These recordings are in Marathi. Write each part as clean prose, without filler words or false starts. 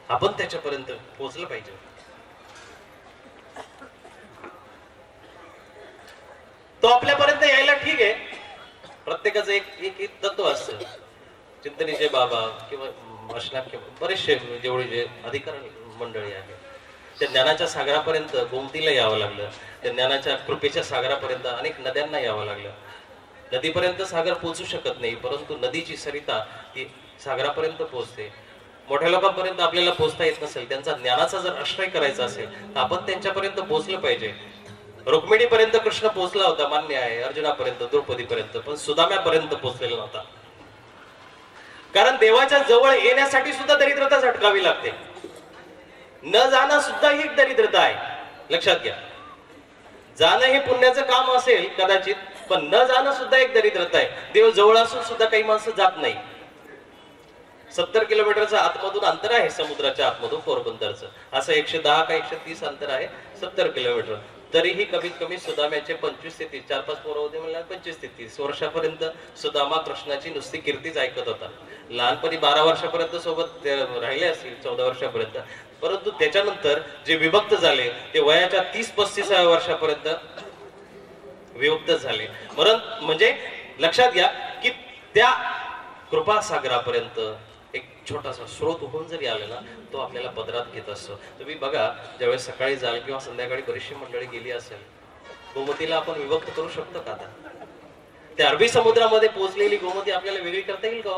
आपण त्याच्यापर्यंत पोहोचलं पाहिजे. तो आपल्यापर्यंत यायला ठीक आहे, प्रत्येकाचं एक एक एक तत्व असतं. चिंतनीचे बाबा किंवा अशनाख्य बरेचसे जेवढे जे अधिकार मंडळी आहे, त्या ज्ञानाच्या सागरापर्यंत गोमतीला यावं लागलं. त्या ज्ञानाच्या कृपेच्या सागरापर्यंत अनेक नद्यांना यावं लागलं. नदीपर्यंत सागर पोहोचू शकत नाही, परंतु नदीची सरिता ती सागरापर्यंत पोहोचते. मोठ्या लोकांपर्यंत आपल्याला पोहोचता येत नसेल, त्यांचा ज्ञानाचा जर आश्रय करायचा असेल तर आपण त्यांच्यापर्यंत पोहोचलं पाहिजे. रुक्मिणीपर्यंत कृष्ण पोहोचला होता, मान्य आहे, अर्जुनापर्यंत, द्रौपदीपर्यंत, पण सुदाम्यापर्यंत पोहोचलेला नव्हता. कारण देवाच्या जवळ येण्यासाठी सुद्धा दरिद्रता झटकावी लागते. न जाणं सुद्धा ही एक दरिद्रता आहे, लक्षात घ्या. जाणं हे पुण्याचं काम असेल कदाचित, पण न जाणं सुद्धा एक दरिद्रता आहे. देव जवळ असून सुद्धा काही माणसं जात नाही. 70 किलोमीटरचं आतमधून अंतर आहे समुद्राच्या आतमधून पोरबंदरचं, असं 110 का 130 अंतर आहे, 70 किलोमीटर. तरीही कमीत कमी सुदाम्याचे 25 ते 30, 4-5 पोरं होते म्हणजे 25 ते 30 वर्षापर्यंत सुदामा कृष्णाची नुसती कीर्तीच ऐकत होता. लहानपणी 12 वर्षापर्यंत सोबत राहिले असतील, 14 वर्षापर्यंत. परंतु त्याच्यानंतर जे विभक्त झाले ते वयाच्या 30-35 वर्षापर्यंत विभक्त झाले. म्हणजे लक्षात घ्या की त्या कृपासागरापर्यंत एक छोटासा स्रोत होऊन जरी आला ना, तो आपल्याला पदरात घेत असतो. तुम्ही बघा, ज्यावेळेस सकाळी जाल किंवा संध्याकाळी बरीचशी मंडळी गेली असेल, गोमतीला आपण विभक्त करू शकतो का? आता त्या अरबी समुद्रामध्ये पोहोचलेली गोमती आपल्याला वेगळी करता येईल का?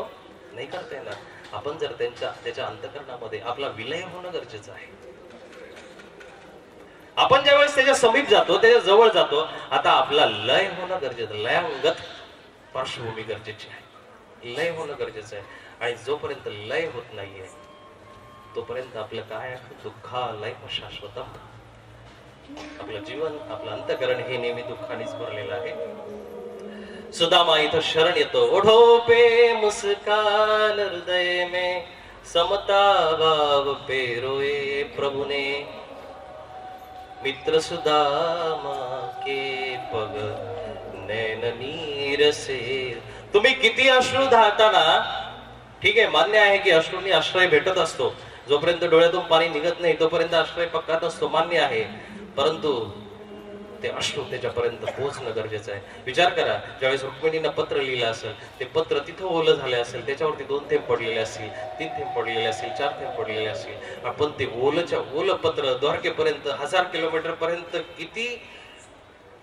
नाही करता येणार. आपण जर त्याच्या अंतःकरणामध्ये आपला विलय होणं गरजेचं आहे. आपण ज्यावेळेस त्याच्या समीप जातो, त्याच्या जवळ जातो, आता आपला लय होणं गरजेचं, लयांगत पार्श्वभूमी गरजेची आहे. लय होणं गरजेचं आहे. आणि जोपर्यंत लय होत नाहीये तोपर्यंत आपलं काय दुःखालय शाश्वतम. आपलं जीवन, आपलं अंतःकरण हे नेहमी दुःखानेच भरलेलं आहे. सुदामा इथं शरण येतो. ओढो पे मुस्कान हृदय में समता भाव पेरोए प्रभुने, मित्र सुदामा के पग नैन नीर से. तुम्ही किती अश्रू धाळताना, ठीक आहे, मान्य आहे की अश्रूंनी आश्रय भेटत असतो. जोपर्यंत डोळ्यातून पाणी निघत नाही तोपर्यंत आश्रय पक्का नसतो, मान्य आहे. परंतु ते अश्रू त्याच्यापर्यंत पोहोचणं गरजेचं आहे. विचार करा, ज्यावेळेस रुक्मिणीनं पत्र लिहिलं असेल, ते पत्र तिथं ओलं झाले असेल, त्याच्यावरती 2 थेंब पडलेले असतील, 3 थेंब पडलेले असतील, 4 थेंब पडलेले असतील. आपण ते ओलं पत्र द्वारकेपर्यंत 1000 किलोमीटर पर्यंत किती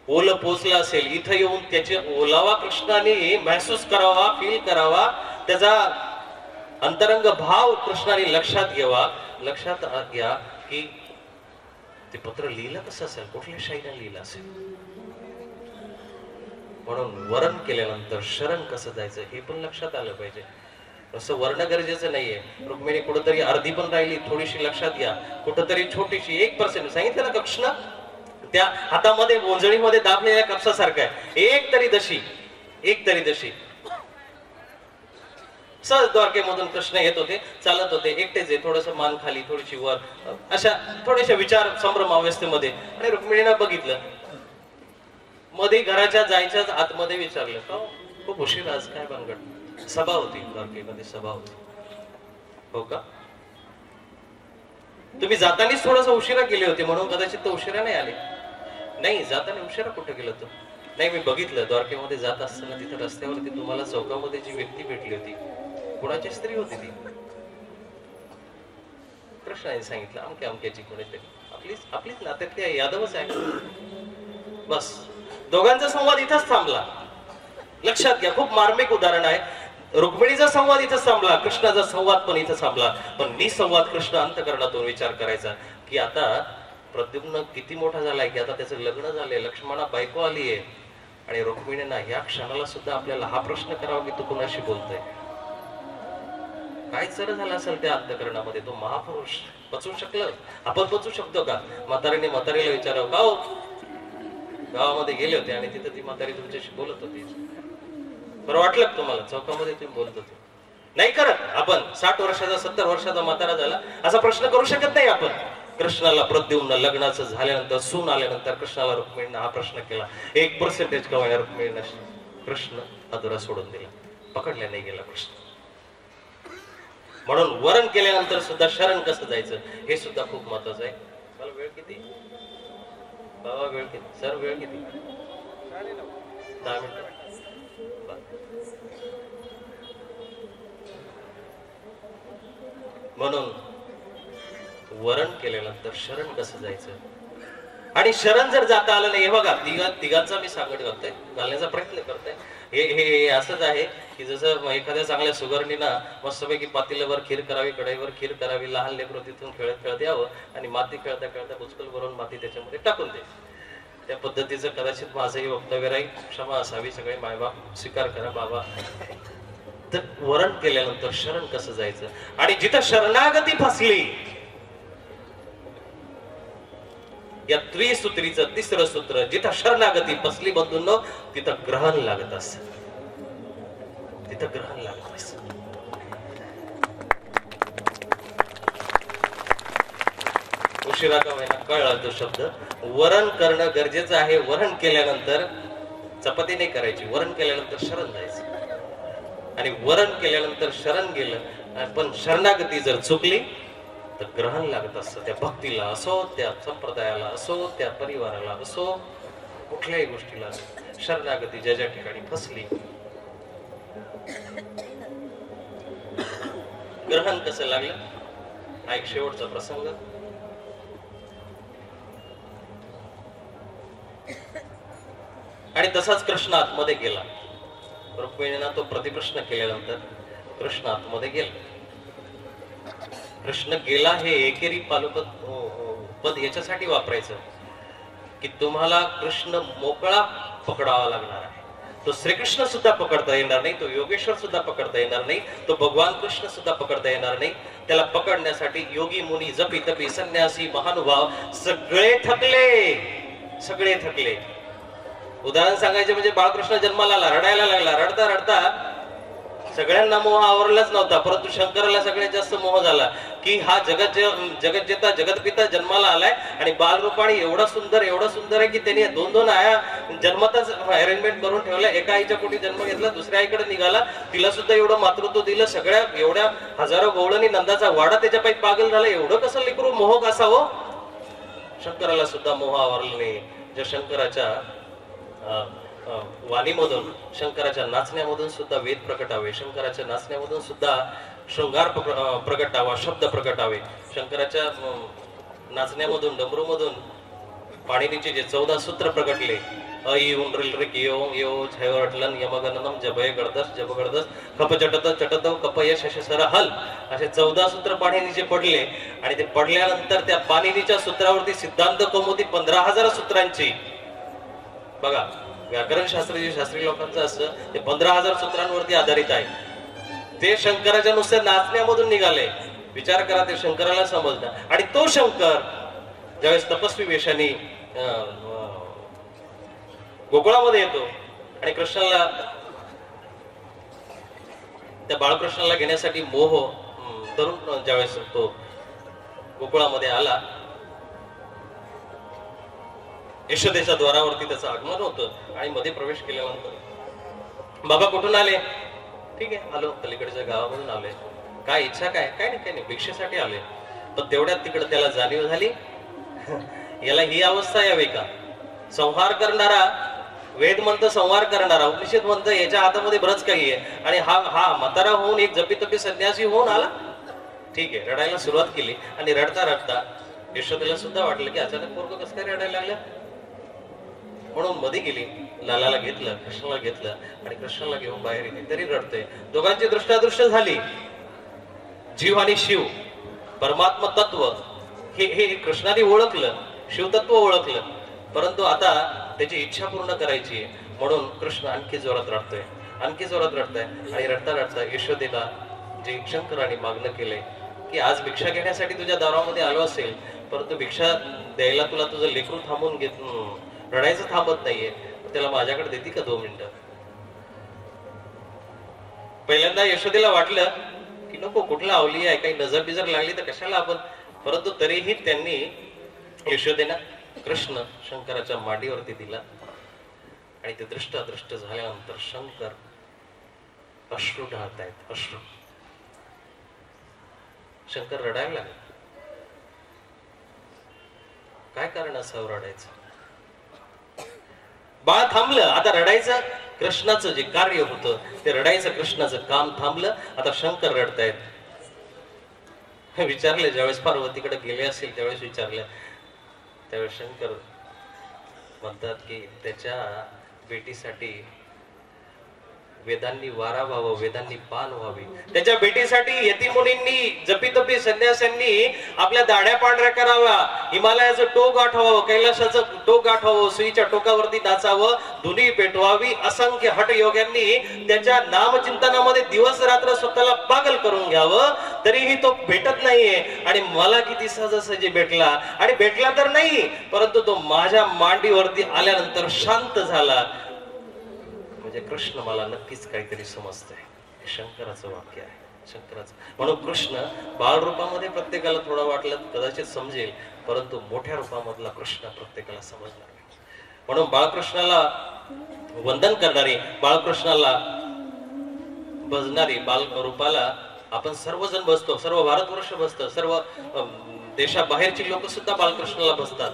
ओलं पोचलं असेल. इथं येऊन त्याचे ओलावा कृष्णाने महसूस करावा, फील करावा, त्याचा अंतरंग भाव कृष्णाने लक्षात घ्यावा. लक्षात घ्या की ते पत्र लिहिलं कसं असेल, कुठल्या शाईने लिहिलं असेल. म्हणून वरण केल्यानंतर शरण कसं जायचं हे पण लक्षात आलं पाहिजे. असं वर्ण गरजेचं नाहीये. रुक्मिणी कुठंतरी अर्धी पण राहिली, थोडीशी लक्षात घ्या, कुठंतरी छोटीशी 1% सांगितलं ना, कृष्ण त्या हातामध्ये ओंजळीमध्ये दाबलेल्या कापसासारखं आहे. एक तरी दशी सहज द्वारकेमधून कृष्ण येत होते, चालत होते, एकटेच आहे, थोडस मान खाली, थोडीशी वर, अशा थोड्याशा विचार संभ्रम अवस्थेमध्ये. आणि रुक्मिणीनं बघितलं, मध्ये घराच्या जायच्या आतमध्ये विचारलं, खूप उशीर आज, काय भानगड? सभा होती द्वारकेमध्ये, सभा होती. हो का? तुम्ही जातानीच थोडासा उशिरा गेले होते म्हणून कदाचित तो उशिरा नाही आले. नाही, जाताना उशिरा कुठे गेलो तो? नाही, मी बघितलं द्वारकेमध्ये जात असताना तिथे रस्त्यावरती तुम्हाला चौकामध्ये जी व्यक्ती भेटली होती, कुणाची स्त्री होती ती? कृष्णाने सांगितलं, अमक्याची कोणीतरी, आपलीच नात्यातली यादवच आहे. बस, दोघांचा संवाद इथंच थांबला. लक्षात घ्या, खूप मार्मिक उदाहरण आहे. रुक्मिणीचा संवाद इथं थांबला, कृष्णाचा संवाद पण इथं थांबला. पण निसंवाद कृष्ण अंतःकरणातून विचार करायचा की आता प्रद्युम्न किती मोठा झालाय, की आता त्याचं लग्न झालंय, लक्ष्मणा बायको आलीये, आणि रुक्मिणींना या क्षणाला सुद्धा आपल्याला हा प्रश्न करावा की तू कुणाशी बोलतोय. काय चर झाला असेल त्या अंतःकरणामध्ये? तो महापुरुष पचवू शकलं? आपण पचवू शकतो का? म्हातारीला विचारावं, का हो, गावामध्ये गेले होते आणि तिथं ती म्हातारी तुमच्याशी बोलत होती, बरं वाटलं का तुम्हाला? चौकामध्ये तुम्ही बोलत होते. नाही करत आपण. 60 वर्षाचा 70 वर्षाचा म्हातारा झाला असा प्रश्न करू शकत नाही आपण. कृष्णाला प्रद्युम्न लग्नाचं झाल्यानंतर, सून आल्यानंतर कृष्णाला रुक्मिणीनं हा प्रश्न केला. 1% का होईना रुक्मिणीनं कृष्ण अधुरा सोडून दिला, पकडल्या नाही गेला कृष्ण. म्हणून वरण केल्यानंतर सुद्धा शरण कसं जायचं हे सुद्धा खूप महत्वाचं आहे. मला वेळ किती बाबा, वेळ किती सर, वेळ किती? 10 मिनिटं. म्हणून वरण केल्यानंतर शरण कसं जायचं, आणि शरण जर जाता आलं नाही, हे बघा तिघांचा मी सांगड घालण्याचा प्रयत्न करतोय. हे हे असंच आहे की जसं एखाद्या चांगल्या सुगरणीना मस्तपैकी पातेल्यावर खीर करावी, कढईवर खीर करावी, लहान लेकरं तिथून खेळत खेळत यावं आणि माती खेळता खेळता बुचकल भरून माती त्याच्यामध्ये टाकून दे. त्या पद्धतीचं कदाचित माझंही वक्तव्य राहील, क्षमा असावी. सगळे मायबाप स्वीकार करा बाबा. तर वरण केल्यानंतर शरण कसं जायचं, आणि जिथं शरणागती फसली, या त्रिसूत्रीचं तिसरं सूत्र, जिथं शरणागती फसली बंधूंनो, तिथं ग्रहण लागत असत. तिथं ग्रहण लागत असत. उशिरा का होईना कळला तो शब्द. वरण करणं गरजेचं आहे. वरण केल्यानंतर चपाती नाही करायची, वरण केल्यानंतर शरण जायचं. आणि वरण केल्यानंतर शरण गेलं, पण शरणागती जर चुकली तर ग्रहण लागत असतं. त्या भक्तीला असो, त्या संप्रदायाला असो, त्या परिवाराला असो, कुठल्याही गोष्टीला शरणागती ज्या ज्या ठिकाणी फसली, ग्रहण कसं लागलं हा एक शेवटचा प्रसंग. आणि तसाच कृष्ण आतमध्ये गेला. रुक्मिणीनं तो प्रतिप्रश्न केल्यानंतर कृष्ण आतमध्ये गेला. कृष्ण गेला हे एकेरी पद याच्यासाठी वापरायचं की तुम्हाला कृष्ण मोकळा पकडावा लागणार आहे. तो श्रीकृष्ण सुद्धा पकडता येणार नाही, तो योगेश्वर सुद्धा पकडता येणार नाही, तो भगवान कृष्ण सुद्धा पकडता येणार नाही. त्याला पकडण्यासाठी योगी मुनी, जपी तपी, संन्यासी, महानुभाव सगळे थकले, सगळे थकले. उदाहरण सांगायचे म्हणजे बाळकृष्ण जन्माला आला, रडायला लागला. रडता रडता सगळ्यांना मोह आवरलाच नव्हता, परंतु शंकराला सगळ्यात जास्त मोह झाला की हा जगतजेता जगतपिता जन्माला आलाय आणि बालरूपाने एवढा सुंदर आहे की त्यांनी 2-2 आया जन्मातच अरेंजमेंट करून ठेवल्या. एका आईच्या पोटी जन्म घेतला, दुसऱ्या आईकडे निघाला, तिला सुद्धा एवढं मातृत्व दिलं. सगळ्या एवढ्या हजारो गवळणी, नंदाचा वाडा त्याच्यापायी पागल झाला. एवढं कसं लेकरू मोह कसा हो? शंकराला सुद्धा मोह आवरला नाही. ज्या शंकराच्या वाणीमधून, शंकराच्या नाचण्यामधून सुद्धा वेद प्रकटावे, शंकराच्या नाचण्यामधून सुद्धा शृंगार प्रगटावा, शब्द प्रकटावे. शंकराच्या नाचण्यामधून, डमरूमधून पाणिनीचे जे 14 सूत्र प्रकटले, अई उंड्रिल रिक यो यो छयवटलन यमगणनम जभय गडदस जब गडदस कप चटत चटत कपय शशसर हल, असे 14 सूत्र पाणिनीचे पडले. आणि ते पडल्यानंतर त्या पाणिनीच्या सूत्रावरती सिद्धांत कौमुदी 15,000 सूत्रांची, बघा व्याकरण शास्त्र जे शास्त्रीय लोकांचं असतं ते 15,000 सूत्रांवरती आधारित आहे. ते शंकराच्या नुसत्या नाचण्यामधून निघाले. विचार करा, ते शंकराला समजलं. आणि तो शंकर ज्यावेळेस तपस्वी वेशाने गोकुळामध्ये येतो आणि कृष्णाला, त्या बाळकृष्णाला घेण्यासाठी मोह धरून ज्यावेळेस तो गोकुळामध्ये आला, यशोदेच्या द्वारावरती त्याचं आगमन होतं आणि मध्ये प्रवेश केल्यानंतर, बाबा कुठून आले? ठीक आहे, आलो पलीकडच्या गावामधून आलोय. काय इच्छा? काय नाही, भिक्षेसाठी आलोय. पण तेवढ्यात तिकडे त्याला जाणीव झाली, याला ही अवस्था यावी का? संहार करणारा वेद म्हणतं, संहार करणारा उपनिषद म्हणतं, याच्या हातामध्ये बरंच काही आहे. आणि हा म्हातारा होऊन एक जपी तपी संन्यासी होऊन आला. ठीक आहे, रडायला सुरुवात केली. आणि रडता रडता यशोदेला सुद्धा वाटलं की अचानक पोरगं कसं काय रडायला लागलं. म्हणून मध्ये गेली, लालाला घेतलं, कृष्णाला घेतलं आणि कृष्णाला घेऊन बाहेर येते. तरी रडतोय. दोघांची दृष्टादृष्ट झाली. जीव आणि शिव, परमात्मा तत्व हे कृष्णाने ओळखलं, शिवतत्व ओळखलं. परंतु आता त्याची इच्छा पूर्ण करायची आहे. म्हणून कृष्ण आणखी जोरात रडतोय, आणखी जोरात रडतोय. आणि रडता रडता यशोदेला जे शंकराने मागणं केलंय की आज भिक्षा घेण्यासाठी तुझ्या दारामध्ये आलो असेल, परंतु भिक्षा द्यायला तुला तुझं लेकरू थांबून घेत, रडायचं थांबत नाहीये, त्याला माझ्याकडे देते का 2 मिनिटं? पहिल्यांदा यशोदेला वाटलं की नको, कुठला अवली आहे, काही नजर बिजर लागली तर कशाला आपण. परंतु तरीही त्यांनी यशोदेना कृष्ण शंकराच्या मांडीवरती दिला. आणि ते दृष्टादृष्ट झाल्यानंतर शंकर अश्रू ढाळतायत, अश्रू. शंकर रडायला लागला. काय कारण असावं रडायचं? बाळ थांबलं. आता रडायचं कृष्णाचं जे कार्य होतं ते रडायचं कृष्णाचं काम थांबलं. आता शंकर रडतायत. विचारले ज्यावेळेस पार्वतीकडे गेले असेल त्यावेळेस विचारलं. त्यावेळेस शंकर म्हणतात की त्याच्या बेटीसाठी वेदांनी वारा व्हावं, वेदांनी पान व्हावी. त्याच्या बेटीसाठी यतिमुनींनी जपीतपी संन्यासांनी आपल्या दाढ्या पांढऱ्या कराव्या, हिमालयाचं टोक गाठावं, कैलासाचं टोक गाठावं, सुईच्या टोकावरती नाचावं, धुनी पेटवावी. असंख्य हटयोग्यांनी त्याच्या नामचिंतनामध्ये दिवस रात्र स्वतःला पागल करून घ्यावं, तरीही तो भेटत नाहीये. आणि मला किती सहजासहजी भेटला. आणि भेटला तर नाही, परंतु तो माझ्या मांडीवरती आल्यानंतर शांत झाला. म्हणजे कृष्ण मला नक्कीच काहीतरी समजतंय. शंकराचं वाक्य आहे, शंकराचं. म्हणून कृष्ण बाळ रूपामध्ये प्रत्येकाला थोडं वाटलं कदाचित समजेल, परंतु मोठ्या रूपामधला कृष्ण प्रत्येकाला समजणार नाही. म्हणून बाळकृष्णाला वंदन करणारी, बाळकृष्णाला भजणारी, बाल रूपाला आपण सर्वजण बसतो, सर्व भारतवर्ष बसतं, सर्व देशाबाहेरची लोक सुद्धा बालकृष्णाला बसतात.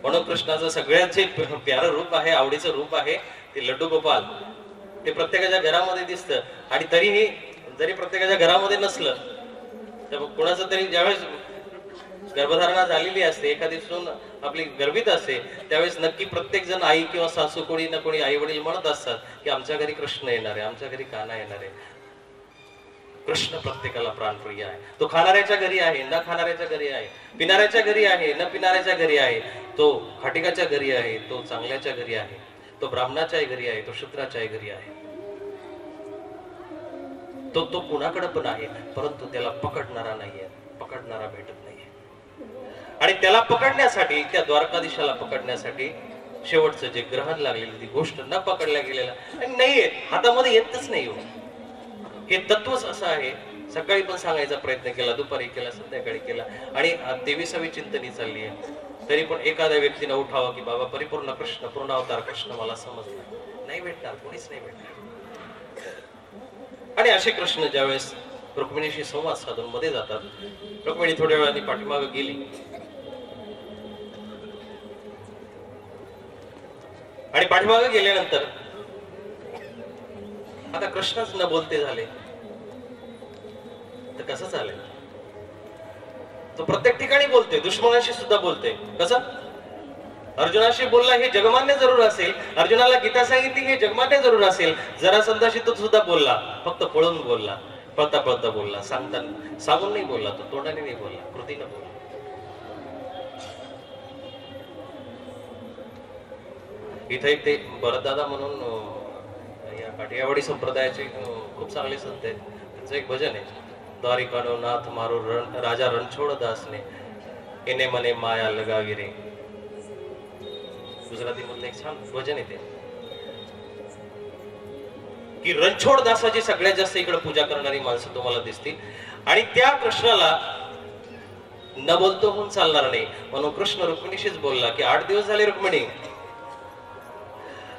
म्हणून कृष्णाचं सगळ्यात जे प्यारं रूप आहे, आवडीचं रूप आहे ते लड्डू गोपाल. ते प्रत्येकाच्या घरामध्ये दिसतं. आणि तरीही जरी प्रत्येकाच्या घरामध्ये नसलं तर कोणाचं तरी ज्यावेळेस गर्भधारणा झालेली असते, एखादी सून आपली गर्भित असते, त्यावेळेस नक्की प्रत्येक जण आई किंवा सासू कोणी ना कोणी आई वडील म्हणत असतात की आमच्या घरी कृष्ण येणार आहे, आमच्या घरी कान्हा येणार आहे. कृष्ण प्रत्येकाला प्राणप्रिय आहे. तो खाणाऱ्याच्या घरी आहे, न खाणाऱ्याच्या घरी आहे, पिणाऱ्याच्या घरी आहे, न पिणाऱ्याच्या घरी आहे, तो खाटिकाच्या घरी आहे, तो चांगल्याच्या घरी आहे, तो ब्राह्मणाच्याही घरी आहे, तो शूद्राच्याही घरी आहे. तो कुणाकडे पण आहे, परंतु त्याला पकडणारा नाहीये, पकडणारा भेटत नाहीये. आणि त्याला पकडण्यासाठी, त्या द्वारकाधीशाला पकडण्यासाठी शेवटचं जे ग्रहण लागलेली ती गोष्ट न पकडल्या गेलेला नाहीये, हातामध्ये येतच नाही. हे तत्वच असं आहे. सकाळी पण सांगायचा प्रयत्न केला, दुपारी केला, संध्याकाळी केला, आणि 23वी चिंतनी चालली आहे. तरी पण एखाद्या व्यक्तीने उठावं की बाबा परिपूर्ण कृष्ण, पूर्ण अवतार कृष्ण मला समजला नाही, भेटणार, कोणीच नाही भेटणार. आणि असे कृष्ण ज्यावेळेस रुक्मिणीशी संवाद साधून मध्ये जातात, रुक्मिणी थोड्या वेळाने पाठीमागे गेली आणि पाठीमागे गेल्यानंतर आता कृष्णच न बोलते झाले तर कसं चालेल? तो प्रत्येक ठिकाणी बोलतोय, दुश्मनाशी सुद्धा बोलतोय. कसं? अर्जुनाशी बोलला हे जगमान्य जरूर असेल, अर्जुनाला गीता सांगितली हे जगमान्य जरूर असेल. जरासंधाशी तो सुद्धा बोलला, फक्त पळून बोलला, पळता पळता बोलला, सांगून नाही बोलला, तो तोंडाने नाही बोलला, कृतीने बोलला. इथे एक ते भरतदादा म्हणून या काठियावाडी संप्रदायाचे खूप चांगले संत आहेत. त्यांचं एक भजन आहे, द्वारिकानो नाथ मारो राजा रणछोड दासने एने मने माया लगावी रे. गुजराती मधलं एक छान भजन येते की रणछोड दासाची सगळ्यात जास्त इकडे पूजा करणारी माणसं तुम्हाला दिसतील. आणि त्या कृष्णाला न बोलतो होऊन चालणार नाही. म्हणून कृष्ण रुक्मिणीशीच बोलला की 8 दिवस झाले रुक्मिणी,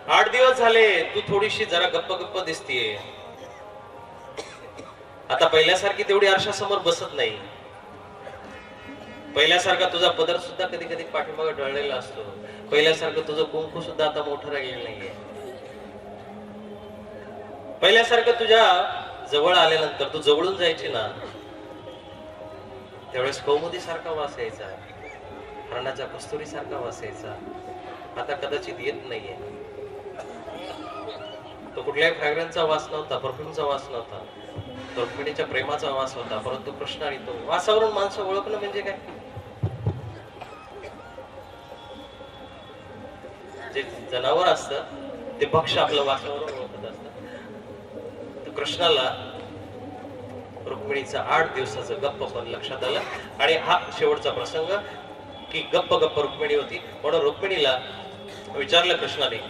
8 दिवस झाले तू थोडीशी जरा गप्प गप्प दिसतीये. आता पहिल्यासारखी तेवढी आरशासमोर बसत नाही. पहिल्यासारखा तुझा पदर सुद्धा कधी कधी पाठीमागे ढळलेला असतो. पहिल्यासारखं तुझं कुंकू सुद्धा आता मोठं राहिलेलं नाहीये. पहिल्यासारखं तुझ्या जवळ आल्यानंतर तू जवळून जायची ना, त्यावेळेस कौमुदी सारखा वास यायचा, हरणाच्या कस्तुरी सारखा वास यायचा. आता कदाचित येत नाहीये. तो कुठल्याही फ्रॅग्रन्सचा वास नव्हता, परफ्यूमचा वास नव्हता, रुक्मिणीच्या प्रेमाचा वास होता. परंतु कृष्ण आणि तो वासावरून माणसं ओळखणं म्हणजे काय? जे जनावर असतं ते भक्ष आपलं वासावरून ओळखत असतं. तर कृष्णाला रुक्मिणीचा 8 दिवसाचं गप्प पण लक्षात आलं. आणि हा शेवटचा प्रसंग की गप्प गप्प रुक्मिणी होती. म्हणून रुक्मिणीला विचारलं कृष्णाने,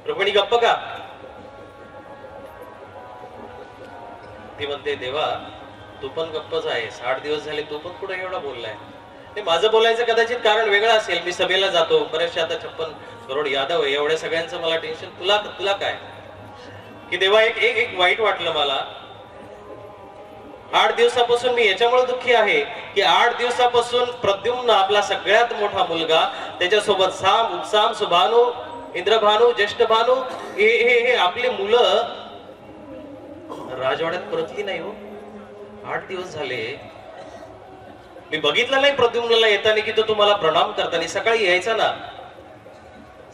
रुक्मिणी गप्प का? ती म्हणते देवा तू पण गप्पच आहेस, 8 दिवस झाले तू पण कुठे एवढा बोललाय. माझं बोलायचं कदाचित कारण वेगळं असेल. मी सभेला जातो, बरेचसे आता 56 करोड यादव आहे, एवढ्या सगळ्यांचं मला टेन्शन. तुला काय की देवा एक वाईट वाटलं मला 8 दिवसापासून मी याच्यामुळे दुःखी आहे की 8 दिवसापासून प्रद्युम्न आपला सगळ्यात मोठा मुलगा, त्याच्यासोबत साम उपसाम सुभानू इंद्रभानू ज्येष्ठभानू हे आपली मुलं राजवाड्यात परतली नाही हो. 8 दिवस झाले मी बघितलं नाही प्रद्युम्नला येताना की तो तुम्हाला प्रणाम करताना. सकाळी यायचा ना,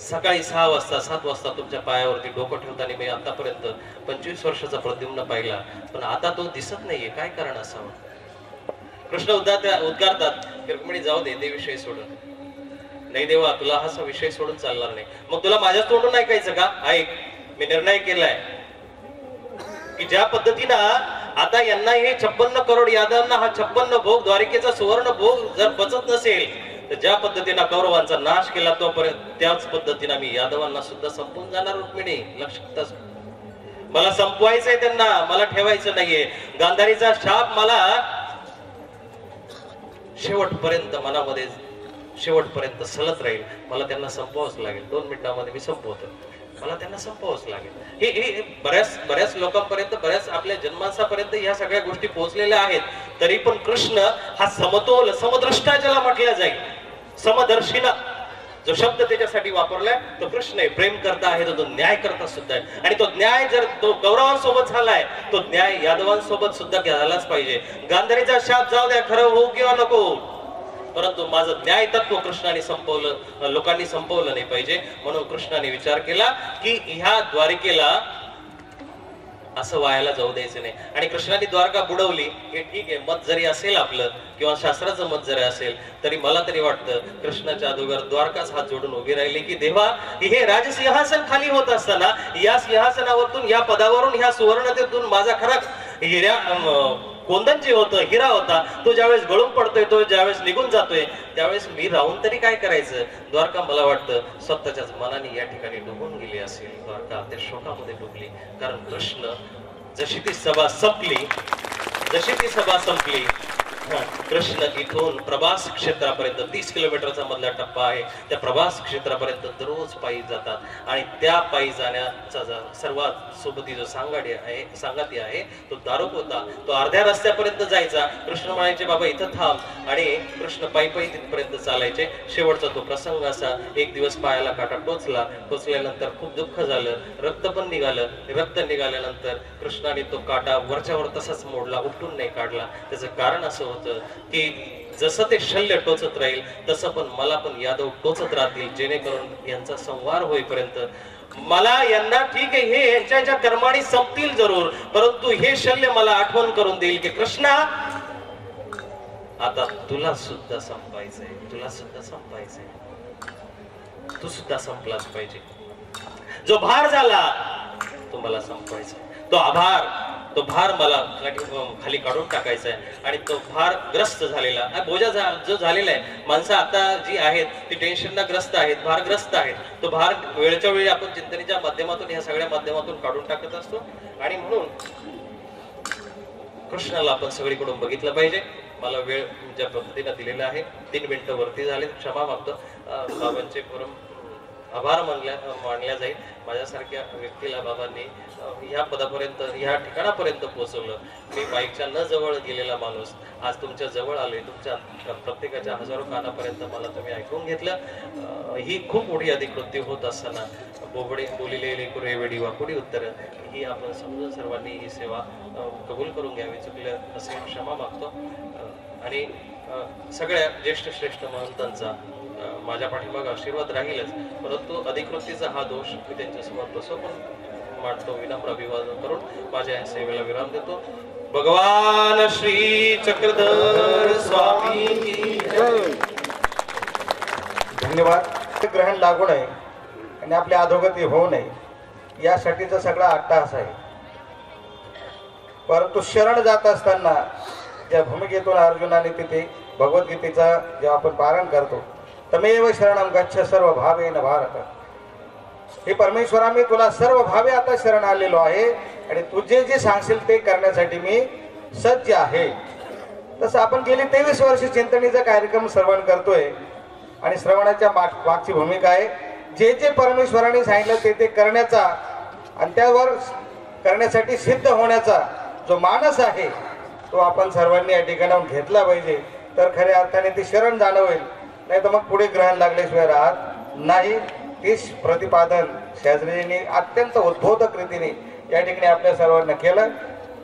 सकाळी 6 वाजता 7 वाजता तुमच्या पायावरती डोकं ठेवताना मी आतापर्यंत 25 वर्षाचा प्रद्युम्न पाहिला, पण आता तो दिसत नाहीये. काय कारण असावं? कृष्ण उद्गारतात रुक्मिणी जाऊ दे, ते विषय सोडून. नाही देवा, तुला हा विषय सोडून चालणार नाही. मग तुला माझ्या तोंडून ऐकायचं का? ऐक, मी निर्णय केलाय की ज्या पद्धतीनं आता यांना हे 56 करोड यादवांना हा 56 भोग, द्वारिकेचा सुवर्ण भोग जर पचत नसेल, तर ज्या पद्धतीनं कौरवांचा नाश केला तोपर्यंत त्याच पद्धतीनं मी यादवांना सुद्धा संपून जाणार. रुक्मिणी लक्षात, मला संपवायचंय त्यांना, मला ठेवायचं नाहीये. गांधारीचा शाप मला शेवटपर्यंत मनामध्ये शेवटपर्यंत सलत राहील. मला त्यांना संपवावंच लागेल. 2 मिनिटांमध्ये मी संपवतो. मला त्यांना संपवावंच लागेल. हे बऱ्याच लोकांपर्यंत, बऱ्याच आपल्या जन्मांसापर्यंत ह्या सगळ्या गोष्टी पोहोचलेल्या आहेत. तरी पण कृष्ण हा समतोल, समदृष्टा ज्याला म्हटलं जाईल, समदर्शिना जो शब्द त्याच्यासाठी वापरलाय तो कृष्ण आहे. प्रेम करता आहे तो न्याय करता सुद्धा आहे. आणि तो न्याय जर तो कौरवांसोबत झालाय, तो न्याय यादवांसोबत सुद्धा झालाच पाहिजे. गांधारीचा शाप जाऊ द्या, खरं होऊ किंवा नको, परंतु माझं न्याय तत्व कृष्णाने संपवलं, लोकांनी संपवलं नाही पाहिजे. म्हणून कृष्णाने विचार केला की ह्या द्वारिकेला असं वायाला जाऊ द्यायचं नाही. आणि कृष्णाने द्वारका बुडवली हे ठीक आहे, मत जरी असेल आपलं किंवा शास्त्राचं मत जरी असेल, तरी मला तरी वाटतं कृष्णाच्या अगोदर द्वारकाच हात जोडून उभी राहिली की देवा, हे राजसिंहासन खाली होत असताना या सिंहासनावरून, या पदावरून, ह्या सुवर्णतेतून माझा खरा हिऱ्या कोंदन जे होतं, हिरा होता, तो ज्यावेळेस गळून पडतोय, तो ज्यावेळेस निघून जातोय, त्यावेळेस मी राहून तरी काय करायचं? द्वारका मला वाटतं स्वतःच्याच मनाने या ठिकाणी डुबून गेली असेल. द्वारका त्या शोकामध्ये डुबली. कारण कृष्ण जशी ती सभा संपली, कृष्ण इथून प्रभास क्षेत्रापर्यंत 30 किलोमीटरचा मधला टप्पा आहे. त्या प्रभास क्षेत्रापर्यंत दररोज पायी जातात. आणि त्या पायी जाण्याचा सर्वात सोबती जो सांगाती आहे तो दारुक होता. तो अर्ध्या रस्त्यापर्यंत जायचा. कृष्ण म्हणायचे बाबा इथं थांब, आणि कृष्ण पायी तिथपर्यंत चालायचे. शेवटचा तो प्रसंग असा, एक दिवस पायाला काटा टोचल्यानंतर खूप दुःख झालं, रक्त पण निघालं. रक्त निघाल्यानंतर कृष्णाने तो काटा वरच्यावर तसाच मोडला, उपटून नाही काढला. त्याचं कारण असं होतं की जसं ते शल्य टोचत राहील तसं पण मला पण यादव टोचत राहतील, जेणेकरून यांचा संवार होईपर्यंत मला यांना ठीक आहे, हे यांच्या कर्माने संपतील जरूर, परंतु हे शल्य मला आठवण करून देईल की कृष्णा, आता तुला सुद्धा संपायचंय, तुला सुद्धा संपायचंय, तू सुद्धा संपलाच पाहिजे. जो भार झाला तो मला संपवायचा, तो भार मला खाली काढून टाकायचा आहे. आणि तो भार ग्रस्त झालेला बोजा जो झालेला आहे, माणसं आता जी आहेत ती टेन्शनला ग्रस्त आहेत, भारग्रस्त आहेत. तो भार वेळच्या वेळी आपण चिंतनेच्या माध्यमातून, ह्या सगळ्या माध्यमातून काढून टाकत असतो. आणि म्हणून कृष्णाला आपण सगळीकडून बघितलं पाहिजे. मला वेळ ज्या पद्धतीने दिलेला आहे, 3 मिनिटं वरती झाले, क्षमा मागतो. बाबांचे परम आभार मानल्या जाईल. माझ्यासारख्या व्यक्तीला बाबांनी ह्या पदापर्यंत, ह्या ठिकाणापर्यंत पोहोचवलं. मी बाईकच्या न जवळ गेलेला माणूस आज तुमच्या जवळ आलोय. तुमच्या प्रत्येकाच्या हजारो कानापर्यंत मला तुम्ही ऐकून घेतलं. ही खूप मोठी अधिकृती होत असताना बोलिलेली कुरेवेडी वाकुडी उत्तर ही आपण समजून सर्वांनी ही सेवा कबूल करून घ्यावी. चुकलं असे क्षमा मागतो. आणि सगळ्या ज्येष्ठ श्रेष्ठ महंतांचा माझ्या पाठीमागे आशीर्वाद राहीलच, परंतु अधिकृतीचा हा दोष मी त्यांच्यासमोर बसवून मांडतो. विनम्र अभिवादन करून माझ्या या सेवेला विराम देतो. भगवान श्री चक्रधर स्वामी की जय. धन्यवाद. ग्रहण लागू नये आणि आपली अधोगती होऊ नये यासाठीचा सगळा अट्टाहास आहे. परंतु शरण जात असताना ज्या भूमिकेतून अर्जुनाने तिथे भगवद्गीतेचा जेव्हा आपण पारायण करतो, तमेव शरणं गच्छ सर्व भावेन भारत, हे परमेश्वरा मी तुला सर्व भावे आता शरण आलेलो आहे आणि तू जे जे सांगशील ते करण्यासाठी मी सज्ज आहे. तसं आपण गेली 23 वर्ष चिंतनेचा कार्यक्रम श्रवण करतोय आणि श्रवणाच्या मागची भूमिका आहे जे जे परमेश्वराने सांगितलं ते करण्याचा आणि त्यावर करण्यासाठी सिद्ध होण्याचा जो मानस आहे तो आपण सर्वांनी या ठिकाणाहून घेतला पाहिजे, तर खऱ्या अर्थाने ती शरण जाणवेल. नाही तर मग पुढे ग्रहण लागल्याशिवाय राहत नाही. तीच प्रतिपादन शास्त्रीजींनी अत्यंत उद्बोधक रीतीने या ठिकाणी आपल्या सर्वांना केलं.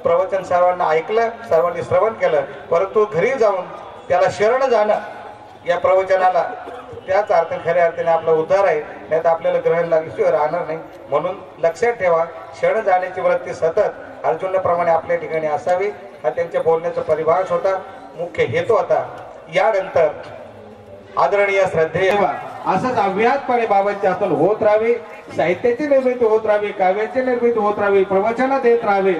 प्रवचन सर्वांना ऐकलं, सर्वांनी श्रवण केलं, परंतु घरी जाऊन त्याला शरण जाणं या प्रवचनाला, त्याच अर्थ खऱ्या अर्थाने आपला उद्धार आहे. नाही तर आपल्याला ग्रहण लागल्याशिवाय राहणार नाही. म्हणून लक्षात ठेवा, शरण जाण्याची वृत्ती सतत अर्जुनाप्रमाणे आपल्या ठिकाणी असावी, हा त्यांच्या बोलण्याचा परिभाष होता, मुख्य हेतू होता. यानंतर आदरणीय श्रद्धेय असंच अव्याहतपणे बाबांच्या हातून होत राहावे, साहित्याची निर्मिती होत राहावी, काव्याची निर्मिती होत राहावी, प्रवचन देत राहावे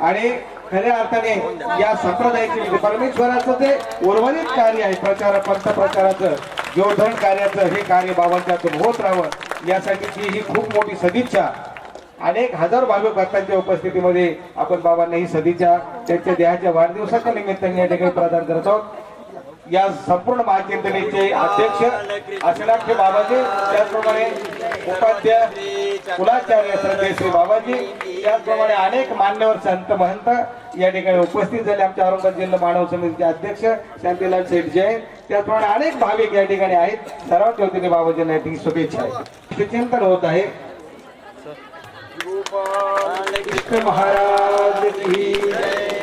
आणि खऱ्या अर्थाने या संप्रदायाचे म्हणजे परमेश्वराचं जे उर्वरित कार्य आहे, प्रचार पंथप्रचाराचं जोडधन कार्याचं, हे कार्य बाबांच्या हातून होत राहावं यासाठीची ही खूप मोठी सदिच्छा अनेक हजार भाविक भक्तांच्या उपस्थितीमध्ये आपण बाबांना ही सदिच्छा त्यांच्या देहाच्या वाढदिवसाच्या निमित्ताने या ठिकाणी प्रदान करत आहोत. या संपूर्ण महाचिंतनेचे अध्यक्ष अशनाक्ष बाबाजी, त्याचप्रमाणे उपाध्याय कुलाचार्य श्रद्धेय श्री बाबाजी, त्याचप्रमाणे अनेक मान्यवर संत महंत या ठिकाणी उपस्थित झाले. आमच्या औरंगाबाद जिल्हा मानव समितीचे अध्यक्ष शांतीलाल शेठ जैन, त्याचप्रमाणे अनेक भाविक या ठिकाणी आहेत. सर्वांच्या वतीने बाबाजींना या ठिकाणी शुभेच्छा आहे. चिंतन होत आहे कृष्ण महाराज की जय.